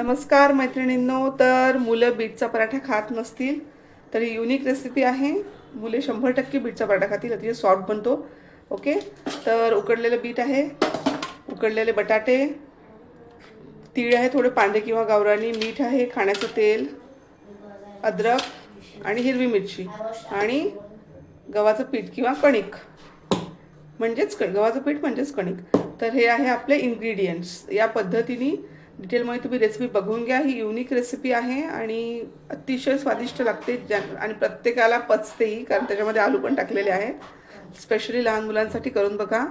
नमस्कार मैत्रिणींनो. तर मुलं बीटचा पराठा खात नसतील तर ही युनिक रेसिपी आहे. मुले 100% बीटचा पराठा खातील. अतिशय सॉफ्ट बनतो. ओके, तर उकडलेलं बीट आहे, उकडलेले बटाटे, तीळ आहे थोडे पांढरे किंवा गावरानी, मीठ आहे, खाण्याचं तेल, अद्रक आणि हिरवी मिरची आणि गव्हाचं पीठ किंवा कणिक गव्हाचं पीठ म्हणजेच कणिक. तर हे आहे आपले इन्ग्रेडियंट्स. या पद्धतीने डिटेलमध्ये तुम्ही रेसिपी बघून घ्या. ही युनिक रेसिपी आहे आणि अतिशय स्वादिष्ट लागते आणि प्रत्येकाला पचतेही, कारण त्याच्यामध्ये आलू पण टाकलेले आहेत. स्पेशली लहान मुलांसाठी करून बघा.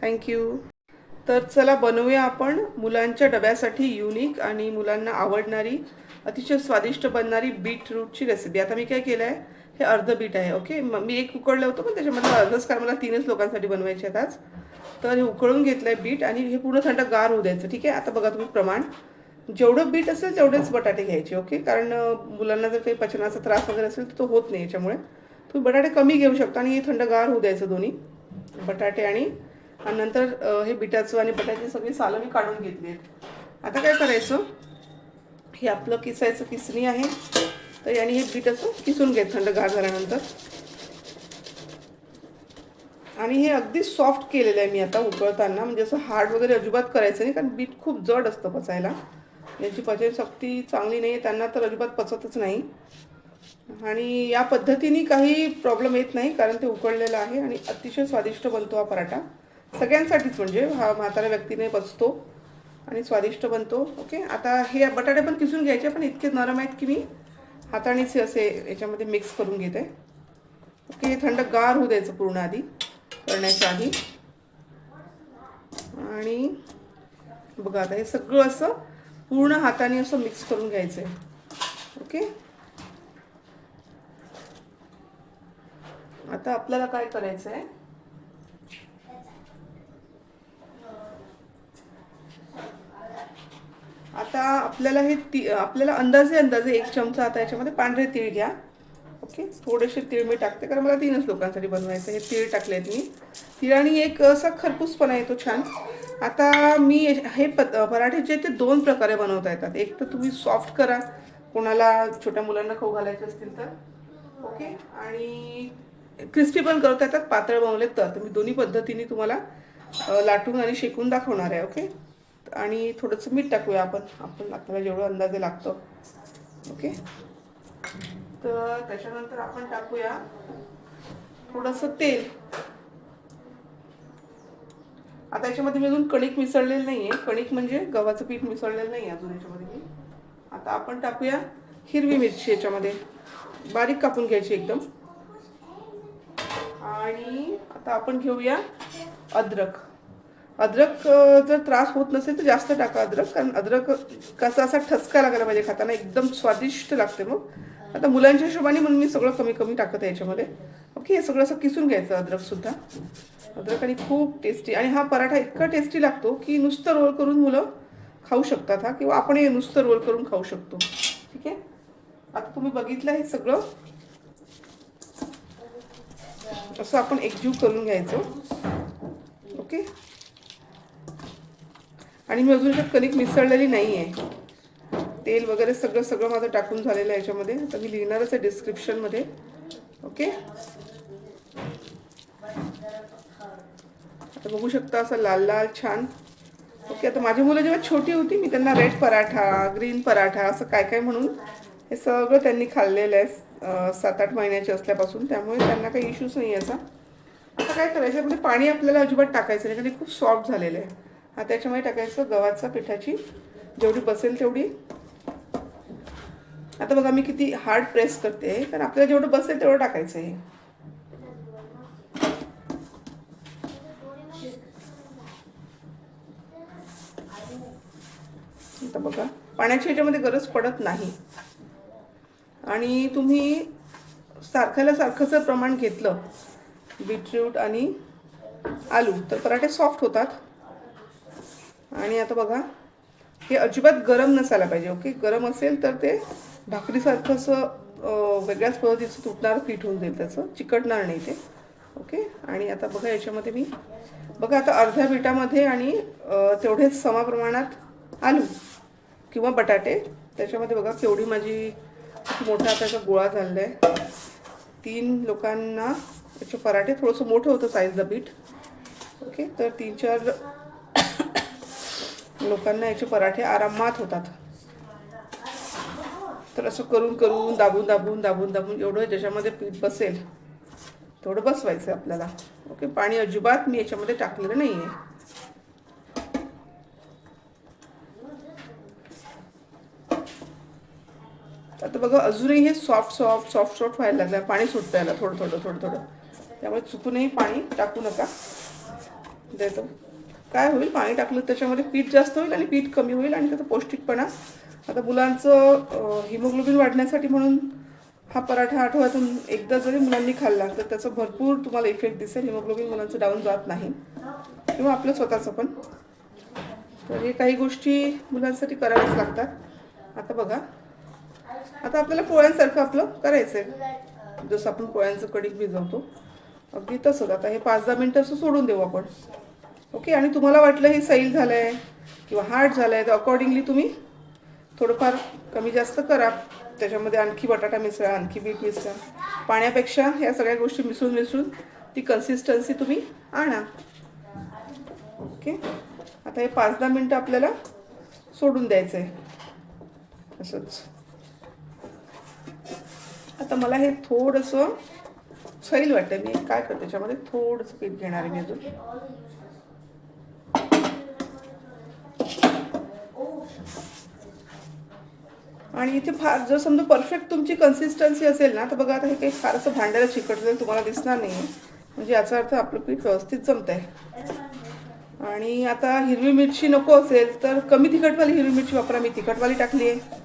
थँक्यू. तर चला बनवूया आपण मुलांच्या डब्यासाठी युनिक आणि मुलांना आवडणारी अतिशय स्वादिष्ट बनणारी बीटरूटची रेसिपी. आता मी काय केलं आहे, हे अर्ध बीट आहे. ओके, मी एक उकडलं होतं पण त्याच्यामध्ये अर्धच, कारण मला 3च लोकांसाठी बनवायचे आहेत आज. तर हे उकळून घेतलं आहे बीट आणि हे पूर्ण थंडगार होऊ द्यायचं. ठीक आहे, आता बघा तुम्ही प्रमाण, जेवढं बीट असेल तेवढेच बटाटे घ्यायचे. ओके, कारण मुलांना जर काही पचनाचा त्रास वगैरे असेल तर तो होत नाही. याच्यामुळे तुम्ही बटाटे कमी घेऊ शकता आणि हे थंडगार होऊ द्यायचं दोन्ही बटाटे. आणि नंतर हे बिटाचं आणि बटाट्याची सगळी सालं मी काढून घेतली आहेत. आता काय करायचं, हे आपलं किसायचं किसणी आहे, तर याने हे बीट असं किसून घेत थंडगार झाल्यानंतर. आणि हे अगदी सॉफ्ट केलेलं आहे मी आता उकळताना, म्हणजे असं हार्ड वगैरे अजिबात करायचं नाही, कारण बीट खूप जड असतं पचायला. याची पचनशक्ती चांगली नाही आहे, त्यांना तर अजिबात पचतच नाही. आणि या पद्धतीने काही प्रॉब्लेम येत नाही, कारण ते उकळलेलं आहे आणि अतिशय स्वादिष्ट बनतो हा पराठा. सगळ्यांसाठीच, म्हणजे हा म्हाताऱ्या व्यक्तीने पचतो आणि स्वादिष्ट बनतो. ओके, आता हे बटाटे पण किसून घ्यायचे, पण इतके नरम आहेत की मी हातानेच असे याच्यामध्ये मिक्स करून घेते. ओके, हे थंडगार होऊ द्यायचं पूर्ण आधी, करण्याच्या आधी. आणि बघा आता हे सगळं असं पूर्ण हाताने असं मिक्स करून घ्यायचं आहे. ओके, आता आपल्याला काय करायचं आहे, आता आपल्याला हे आपल्याला अंदाजे 1 चमचा आता याच्यामध्ये पांढरे तीळ घ्या. ओके, थोडेसे तीळ मी टाकते, कारण मला 3च लोकांसाठी बनवायचं. हे तीळ टाकलेत मी. तिळाने एक असा खरपूसपणा येतो छान. आता मी हे पराठे जे ते 2 प्रकारे बनवता येतात. एक तर तुम्ही सॉफ्ट करा, कोणाला छोट्या मुलांना खाऊ घालायचे असतील तर. ओके, आणि क्रिस्पी पण करता येतात, पातळ बनवले तर. मी दोन्ही पद्धतीने तुम्हाला लाटून आणि शेकून दाखवणार आहे. ओके, आणि थोडंसं मीठ टाकूया आपण आपल्याला जेवढं अंदाजे लागतं. ओके, तर त्याच्यानंतर आपण टाकूया थोडंसं तेल. आता याच्यामध्ये मी अजून कणिक मिसळलेलं नाही आहे, कणिक म्हणजे गव्हाचं पीठ मिसळलेलं नाही आहे अजून याच्यामध्ये मी. आता आपण टाकूया हिरवी मिरची याच्यामध्ये, बारीक कापून घ्यायची एकदम. आणि आता आपण घेऊया अद्रक. अद्रक जर त्रास होत नसेल तर जास्त टाका अद्रक, कारण अद्रक कसा असा ठसका लागायला पाहिजे खाताना, एकदम स्वादिष्ट लागते मग. आता मुलांच्या हिशोबाने म्हणून मी सगळं कमी कमी टाकत आहे याच्यामध्ये. ओके, हे सगळं असं किसून घ्यायचं अद्रकसुद्धा. अद्रक आणि खूप टेस्टी, आणि हा पराठा इतका टेस्टी लागतो की नुसतं रोल करून मुलं खाऊ शकतात हा, किंवा आपणही नुसतं रोल करून खाऊ शकतो. ठीक आहे, आता तुम्ही बघितलं हे सगळं असं आपण एकजीव करून घ्यायचं. ओके, आणि मी अजून याच्यात कणिक मिसळलेली नाही आहे. तेल वगैरे सगळं माझं टाकून झालेलं आहे याच्यामध्ये. आता मी लिहिणारच आहे डिस्क्रिप्शनमध्ये. ओके, आता बघू शकता असं लाल लाल छान. ओके, आता माझी मुलं जेव्हा छोटी होती मी त्यांना रेड पराठा, ग्रीन पराठा असं काय काय म्हणून हे सगळं त्यांनी खाल्लेलं आहे 7-8 महिन्याचे असल्यापासून, त्यामुळे त्यांना काही इश्यूज नाही याचा. आता काय करायचं, म्हणजे पाणी आपल्याला अजिबात टाकायचं नाही, कारण ते खूप सॉफ्ट झालेलं आहे. आता त्याच्यामध्ये टाकायचं गव्हाच्या पिठाची जेवढी बसेल तेवढी. आता बघा मी किती हार्ड प्रेस करते, कारण आपल्याला जेवढं बसेल तेवढं टाकायचं आहे. आता बघा पाण्याची ह्याच्यामध्ये गरज पडत नाही. आणि तुम्ही सारखं प्रमाण घेतलं बीटरूट आणि आलू तर पराठे सॉफ्ट होतात. आणि आता बघा हे अजिबात गरम नसायला पाहिजे. ओके, गरम असेल तर ते भाकरीसारखं असं वेगळ्याच पद्धतीचं तुटणारं पीठ होऊन जाईल, त्याचं चिकटणार नाही ते. ओके, आणि आता बघा याच्यामध्ये मी बघा आता अर्ध्या बीटामध्ये आणि तेवढेच सम प्रमाणात आलू. किंवा बटाटे. त्याच्यामध्ये बघा केवढी माझी मोठा आताचा गोळा झालेला आहे. 3 लोकांना याचे पराठे. थोडंसं मोठं होतं साईजला पीठ. ओके, तर 3-4 लोकांना याचे पराठे आरामात होतात. तर असं करून करून दाबून दाबून दाबून दाबून एवढं ज्याच्यामध्ये पीठ बसेल तेवढं बसवायचं आपल्याला. ओके, पाणी अजिबात मी याच्यामध्ये टाकलेलं नाही आहे. आता बघा अजूनही हे सॉफ्ट सॉफ्ट सॉफ्ट सॉफ्ट व्हायला लागलं. पाणी सुटतं याला थोडं थोडं थोडं थोडं. त्यामुळे चुकूनही पाणी टाकू नका. देतो काय होईल, पाणी टाकलं त्याच्यामध्ये पीठ जास्त होईल आणि पीठ कमी होईल आणि त्याचा पौष्टिकपणा. आता मुलांचं हिमोग्लोबिन वाढण्यासाठी म्हणून हा पराठा आठवड्यातून एकदा जरी मुलांनी खाल्ला तर त्याचा भरपूर तुम्हाला इफेक्ट दिसेल. हिमोग्लोबिन मुलांचं डाऊन जात नाही, किंवा आपलं स्वतःचं पण. तर हे काही गोष्टी मुलांसाठी कराव्याच लागतात. आता बघा, आता आपल्याला पोळ्यांसारखं आपलं करायचं आहे. जसं आपण पोळ्यांचं कणिक भिजवतो अगदी तसंच. आता हे 5-10 मिनटं असं सोडून देऊ आपण. ओके, आणि तुम्हाला वाटलं हे सैल झालं आहे किंवा हार्ड झालं आहे तर अकॉर्डिंगली तुम्ही थोडंफार कमी जास्त करा. त्याच्यामध्ये आणखी बटाटा मिसळा, आणखी बीट मिसळा. पाण्यापेक्षा ह्या सगळ्या गोष्टी मिसळून ती कन्सिस्टन्सी तुम्ही आणा. ओके, आता हे 5-10 मिनटं आपल्याला सोडून द्यायचं आहे असंच. आता मला हे थोडंसं सैल वाटतं. मी काय करते, त्याच्यामध्ये थोडंसं पीठ घेणार आहे मी अजून. आणि इथे फार जर समजा परफेक्ट तुमची कन्सिस्टन्सी असेल ना तर बघा, आता हे काही फार असं भांड्याला चिकटलेलं तुम्हाला दिसणार नाही आहे. म्हणजे याचा अर्थ आपलं पीठ व्यवस्थित जमत आहे. आणि आता हिरवी मिरची नको असेल तर कमी तिखटवाली हिरवी मिरची वापरा. मी तिखटवाली टाकली आहे.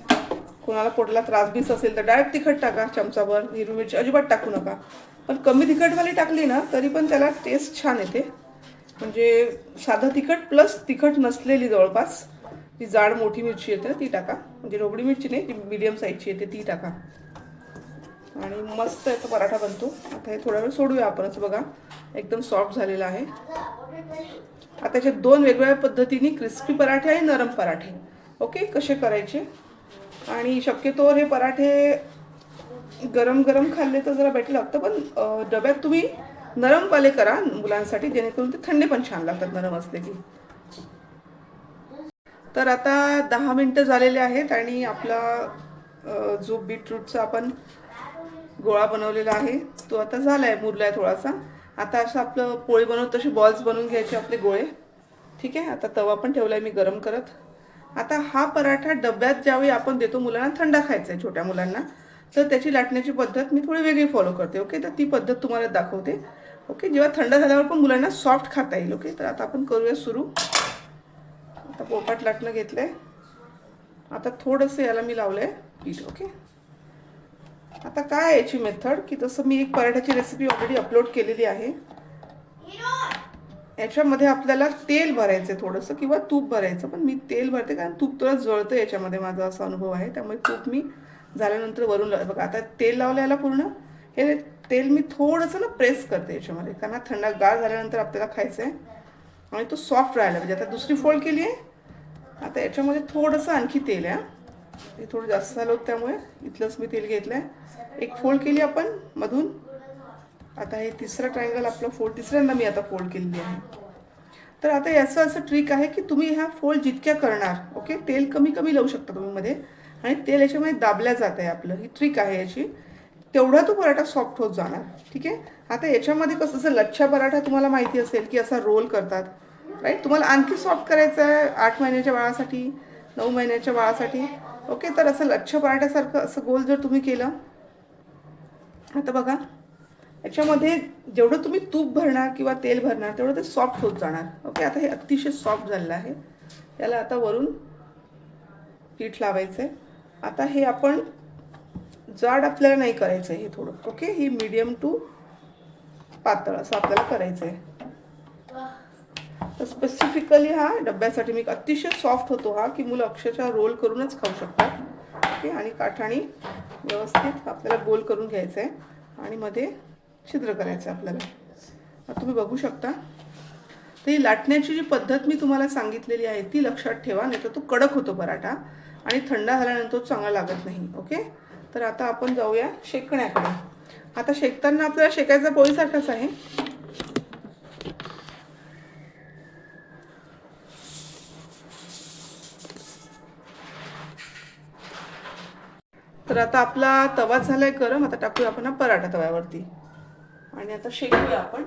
कोणाला पोटाला त्रास असेल तर डायरेक्ट तिखट टाका चमचाभर. हिरवी मिरची अजिबात टाकू नका. पण कमी तिखटवाली टाकली ना तरी पण त्याला टेस्ट छान येते. म्हणजे साधं तिखट प्लस तिखट नसलेली जवळपास जी जाड मोठी मिरची येते ती टाका. म्हणजे रोबडी मिरची नाही, जी मीडियम साईजची येते ती टाका. आणि मस्त याचा पराठा बनतो. आता हे थोडा वेळ सोडूया आपण. असं बघा एकदम सॉफ्ट झालेला आहे. आता त्याच्या 2 वेगवेगळ्या पद्धतीने क्रिस्पी पराठे आणि नरम पराठे. ओके, कसे करायचे. आणि शक्यतोवर हे पराठे गरम गरम खाल्ले तर जरा बेटर लागतं. पण डब्यात तुम्ही नरमवाले करा मुलांसाठी, जेणेकरून ते थंडे पण छान लागतात नरम असले की. तर आता 10 मिनटं झालेले आहेत आणि आपला जो बीटरूटचा आपण गोळा बनवलेला आहे तो आता झाला आहे, मुरला आहे थोडासा. आता असं आपलं पोळी बनवतो तसे बॉल्स बनवून घ्यायचे आपले गोळे. ठीक आहे, आता तवा पण ठेवला आहे मी गरम करत. आता हा पराठा डब्यात ज्यावेळी आपण देतो मुलांना, थंडा खायचा आहे छोट्या मुलांना, तर त्याची लाटण्याची पद्धत मी थोडी वेगळी फॉलो करते. ओके, तर ती पद्धत तुम्हाला दाखवते. ओके, जेव्हा थंड झाल्यावर पण मुलांना सॉफ्ट खाता येईल. ओके, तर आता आपण करूया सुरू. आता पोपाट लाटणं घेतलं आहे. आता थोडंसं याला मी लावलं आहे पीठ. ओके, आता काय याची मेथड की तसं मी एक पराठ्याची रेसिपी ऑलरेडी अपलोड केलेली आहे. याच्यामध्ये आपल्याला तेल भरायचं थोडंसं किंवा तूप भरायचं. पण मी तेल भरते कारण तूप थोडं जळतं याच्यामध्ये, माझा असा अनुभव आहे. त्यामुळे तूप मी झाल्यानंतर वरून लावलं. बघा आता तेल लावलं याला पूर्ण. हे तेल मी थोडंसं ना प्रेस करते याच्यामध्ये, कारण थंडगार झाल्यानंतर आपल्याला खायचं आहे आणि तो सॉफ्ट राहायला पाहिजे. आता दुसरी फोल्ड केली आहे. आता याच्यामध्ये थोडंसं आणखी तेल आहे. हे थोडं जास्त झालं होतं त्यामुळे इथलंच मी तेल घेतलं आहे. एक फोल्ड केली आपण मधून. आता हे तिसरं ट्रायंगल आपलं फोल्ड, तिसऱ्यांदा मी आता फोल्ड केलेली आहे. तर आता याचं असं ट्रिक आहे की तुम्ही ह्या फोल्ड जितक्या करणार, ओके, तेल कमी कमी लावू शकता तुम्ही मध्ये, आणि तेल याच्यामध्ये दाबल्या जात आहे आपलं. ही ट्रिक आहे याची. तेवढा तो पराठा सॉफ्ट होत जाणार. ठीक आहे, आता याच्यामध्ये कसं, जसं लच्छा पराठा तुम्हाला माहिती असेल की असा रोल करतात, राईट. तुम्हाला आणखी सॉफ्ट करायचं आहे 8 महिन्याच्या बाळासाठी, 9 महिन्याच्या बाळासाठी. ओके, तर असं लच्छा पराठ्यासारखं असं गोल जर तुम्ही केलं, आता बघा याच्यामध्ये जेवढं तुम्ही तूप भरणार किंवा तेल भरणार तेवढं ते सॉफ्ट होत जाणार. ओके, आता हे अतिशय सॉफ्ट झालेलं आहे. याला आता वरून पीठ लावायचं आहे. आता हे आपण जाड आपल्याला नाही करायचं आहे, हे थोडं. ओके, ही मीडियम टू पातळ असं आपल्याला करायचं आहे. तर स्पेसिफिकली हा डब्यासाठी मी अतिशय सॉफ्ट होतो हा, की मुलं अक्षरशः रोल करूनच खाऊ शकतात. ओके, आणि काठाने व्यवस्थित आपल्याला गोल करून घ्यायचं आहे आणि मध्ये छिद्र करायचं आहे आपल्याला. तुम्ही बघू शकता. तर ही लाटण्याची जी पद्धत मी तुम्हाला सांगितलेली आहे ती लक्षात ठेवा, नाही तर तो कडक होतो पराठा. आणि थंड झाल्यानंतर चांगला लागत नाही. ओके, तर आता आपण जाऊया शेकण्याकडे. आता शेकताना आपल्याला शेकायचा पोळीसारखाच आहे. तर आता आपला तवा झालाय गरम. आता टाकूया आपण हा पराठा तव्यावरती आणि आता शेकूया आपण.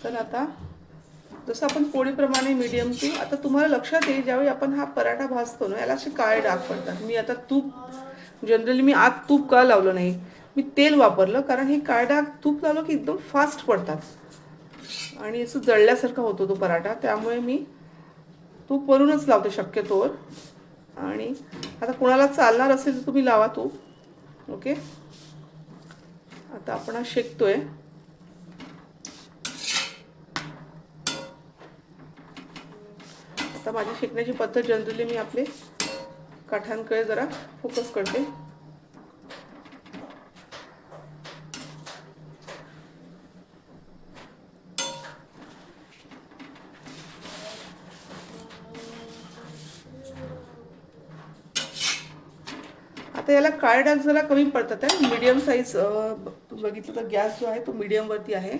तर आता जसं आपण पोळीप्रमाणे मीडियम टू, आता तुम्हाला लक्षात येईल ज्यावेळी आपण हा पराठा भाजतो ना, याला असे काळे डाग पडतात. मी आता तूप जनरली मी आत तूप का लावलं नाही, मी तेल वापरलं, कारण हे काळे डाग तूप लावलं की एकदम फास्ट पडतात आणि असं जळल्यासारखा होतो तो पराठा. त्यामुळे मी तूप वरूनच लावते शक्यतोवर. आणि आता कोणाला चालणार असेल तर तुम्ही लावा तूप. ओके, आता आपण हा शेकतोय. आता माझी शेकण्याची पद्धत जनरली मी आपले काठांकडे जरा फोकस करते. आता याला काळे डाग जरा कमी पडतात आहे. मीडियम साईज बघितलं तर गॅस जो आहे तो मीडियमवरती आहे.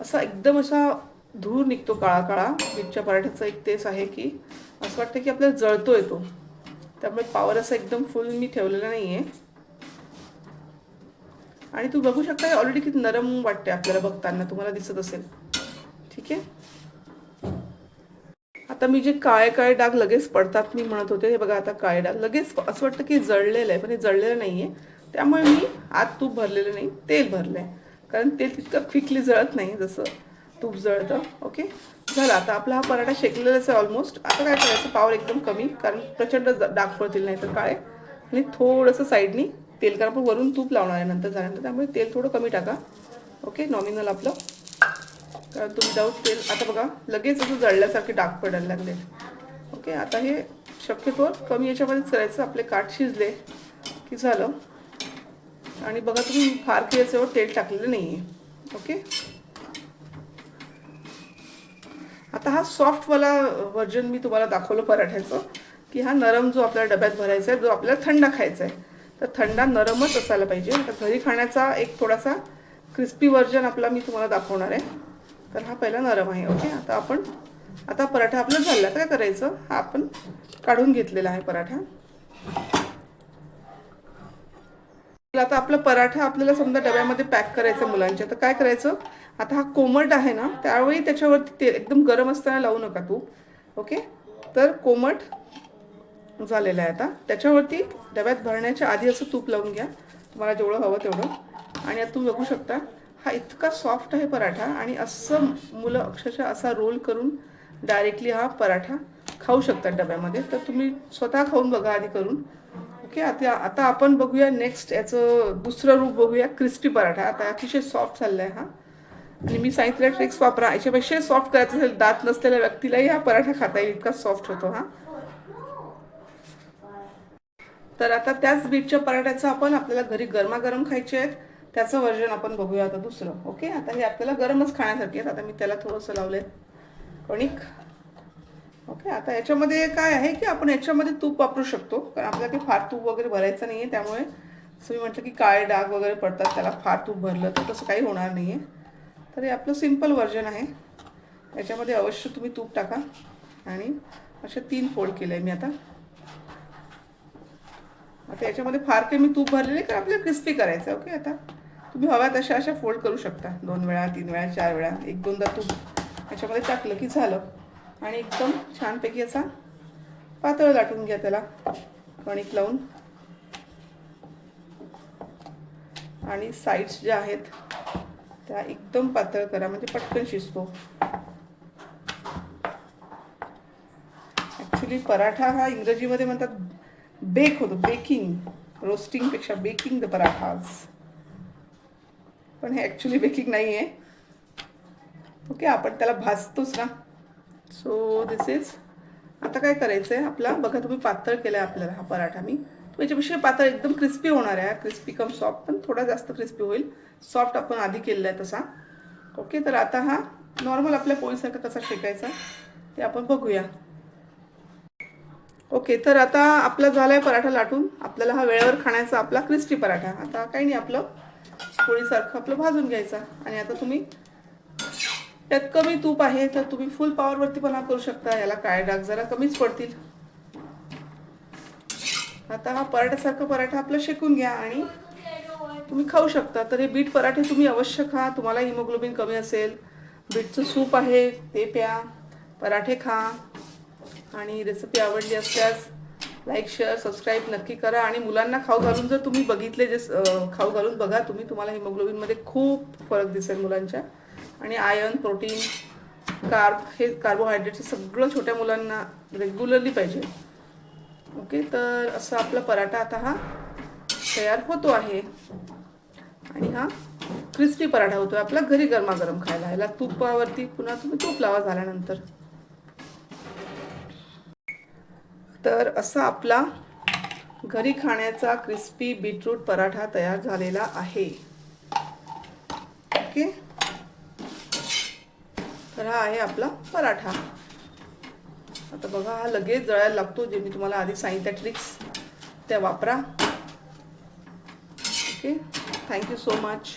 असा एकदम असा धूर निघतो काळा काळा. बीटच्या पराठ्याचं एक तेच आहे की असं वाटतं की आपल्याला जळतो येतो. त्यामुळे पावर असं एकदम फुल मी ठेवलेला नाही आहे. आणि तू बघू शकता ऑलरेडी किती नरम वाटते आपल्याला बघताना, तुम्हाला दिसत असेल. ठीक आहे, आता मी जे काळे काळे डाग लगेच पडतात मी म्हणत होते, हे बघा आता काळे डाग लगेच असं वाटतं की जळलेलं आहे, पण हे जळलेलं नाही आहे. त्यामुळे मी आत तूप भरलेलं नाही, तेल भरलं आहे. कारण तेल तितकं क्विकली जळत नाही जसं तूप जळतं. ओके, झालं. आता आपला हा पराठा शेकलेलाच आहे ऑलमोस्ट. आता काय करायचं, पावर एकदम कमी, कारण प्रचंड डाग पडतील नाही तर काळे. आणि थोडंसं साईडनी तेल, कारण आपण वरून तूप लावणार आहे नंतर झाल्यानंतर, त्यामुळे तेल थोडं कमी टाका. ओके, नॉमिनल आपलं. कारण तो विदाऊट तेल आता बघा लगेच असं जळल्यासारखे डाग पडायला लागले. ओके, आता हे शक्यतो कमी याच्यामध्येच करायचं. आपले काठ शिजले की झालं. आणि बघा तुम्ही फार की याच्यावर तेल टाकलेलं नाही आहे. ओके, आता हा सॉफ्टवाला व्हर्जन मी तुम्हाला दाखवलं पराठ्याचं, की हा नरम जो आपल्याला डब्यात भरायचा आहे, जो आपल्याला थंडा खायचा आहे, तर थंडा नरमच असायला पाहिजे. आता घरी खाण्याचा एक थोडासा क्रिस्पी व्हर्जन आपला मी तुम्हाला दाखवणार आहे. तर हा पहिला नरम आहे. ओके, आता पराठा आपला झाला. काय करायचं, हा आपण काढून घेतलेला आहे पराठा. आता आपला पराठा आपल्याला समजा डब्यामध्ये पॅक करायचं मुलांच्या, तर काय करायचं, आता हा कोमट आहे ना, त्यावेळी त्याच्यावरती तेल एकदम गरम असताना लावू नका तूप. ओके, तर कोमट झालेलं आहे. आता त्याच्यावरती डब्यात भरण्याच्या आधी असं तूप लावून घ्या, तुम्हाला जेवढं हवं तेवढं. आणि आता तुम्ही बघू शकता हा इतका सॉफ्ट आहे पराठा. आणि असं मुलं अक्षरशः असा रोल करून डायरेक्टली हा पराठा खाऊ शकतात डब्यामध्ये. तर तुम्ही स्वतः खाऊन बघा आधी करून. ओके, आता आपण बघूया नेक्स्ट याचं दुसरं रूप बघूया, क्रिस्पी पराठा. आता अतिशय सॉफ्ट चालला आहे हा. आणि मी सांगितलेल्या ट्रिक्स वापरा. याच्यापेक्षा सॉफ्ट करायचं असेल, दात नसलेल्या व्यक्तीलाही हा पराठा खाता येईल, इतका सॉफ्ट होतो हा. तर आता त्याच बीटच्या पराठ्याचं आपण आपल्याला घरी गरमागरम खायचे आहेत त्याचं व्हर्जन आपण बघूया आता दुसरं. ओके, आता हे आपल्याला गरमच खाण्यासाठी आहेत. आता मी त्याला थोडंसं लावलं आहे कणिक. ओके, आता याच्यामध्ये काय आहे की आपण याच्यामध्ये तूप वापरू शकतो, कारण आपल्याला काही फार तूप वगैरे भरायचं नाही आहे. त्यामुळे असं मी म्हटलं की काळे डाग वगैरे पडतात त्याला फार तूप भरलं तर, तसं काही होणार नाही आहे. तर हे आपलं सिम्पल व्हर्जन आहे. याच्यामध्ये अवश्य तुम्ही तूप टाका. आणि असे 3 फोल्ड केले आहे मी आता याच्यामध्ये फार काही मी तूप भरलेले, कारण आपल्याला क्रिस्पी करायचं आहे. ओके, आता तुम्ही हव्यात अशा फोल्ड करू शकता, 2 वेळा 3 वेळा 4 वेळा, 1-2दा तूप याच्यामध्ये टाकलं की झालं. आणि एकदम छानपैकी असा पातळ लाटून घ्या त्याला कणिक लावून. आणि साईड्स ज्या आहेत त्या एकदम पातळ करा, म्हणजे पटकन शिजतो. ॲक्च्युली पराठा हा इंग्रजीमध्ये म्हणतात बेक होतो, बेकिंग. रोस्टिंगपेक्षा बेकिंग द पराठाज. पण हे ॲक्च्युली बेकिंग नाही आहे. ओके, आपण त्याला भाजतोच ना. So this is. आता काय करायचं आहे आपला, बघा तुम्ही पातळ केला आहे आपल्याला हा पराठा. मी याच्यापेक्षा पातळ एकदम क्रिस्पी होणार आहे. क्रिस्पी कम सॉफ्ट, पण थोडा जास्त क्रिस्पी होईल. सॉफ्ट आपण आधी केलेला आहे तसा. ओके, तर आता हा नॉर्मल आपल्या पोळीसारखा कसा शेकायचा ते आपण बघूया. ओके, तर आता आपला झालाय पराठा लाटून. आपल्याला हा वेळेवर खाण्याचा आपला क्रिस्पी पराठा. आता काही नाही, आपलं पोळीसारखं आपलं भाजून घ्यायचा. आणि आता तुम्ही त्यात कमी तूप आहे तर तुम्ही फुल पॉवरवरती पण करू शकता. याला काळे डाग जरा कमीच पडतील. आता हा पराठ्यासारखा पराठा आपला शेकून घ्या आणि तुम्ही खाऊ शकता. तर हे बीट पराठे तुम्ही अवश्य खा. तुम्हाला हिमोग्लोबिन कमी असेल, बीटचं सूप आहे ते प्या, पराठे खा. आणि रेसिपी आवडली असल्यास लाईक, शेअर, सबस्क्राईब नक्की करा. आणि मुलांना खाऊ घालून जर तुम्ही बघितले, जे खाऊ घालून बघा तुम्ही, तुम्हाला हिमोग्लोबिनमध्ये खूप फरक दिसेल मुलांच्या. आणि आयर्न, प्रोटीन, कार्ब, हे कार्बोहायड्रेटचे सगळं छोट्या मुलांना रेग्युलरली पाहिजे. ओके, तर असा आपला पराठा आता हा तयार होतो आहे. आणि हा क्रिस्पी पराठा होतो आपला घरी गरमागरम खायला. ह्याला तुपावरती पुन्हा तुम्ही तूप लावा झाल्यानंतर. तर असा आपला घरी खाण्याचा क्रिस्पी बीटरूट पराठा तयार झालेला आहे. ओके, तर हा आहे आपला पराठा. आता बघा, हा लगेच जळायला लागतो. जे मी तुम्हाला आधी सांगितल्या ट्रिक्स त्या वापरा. Okay, thank you so much.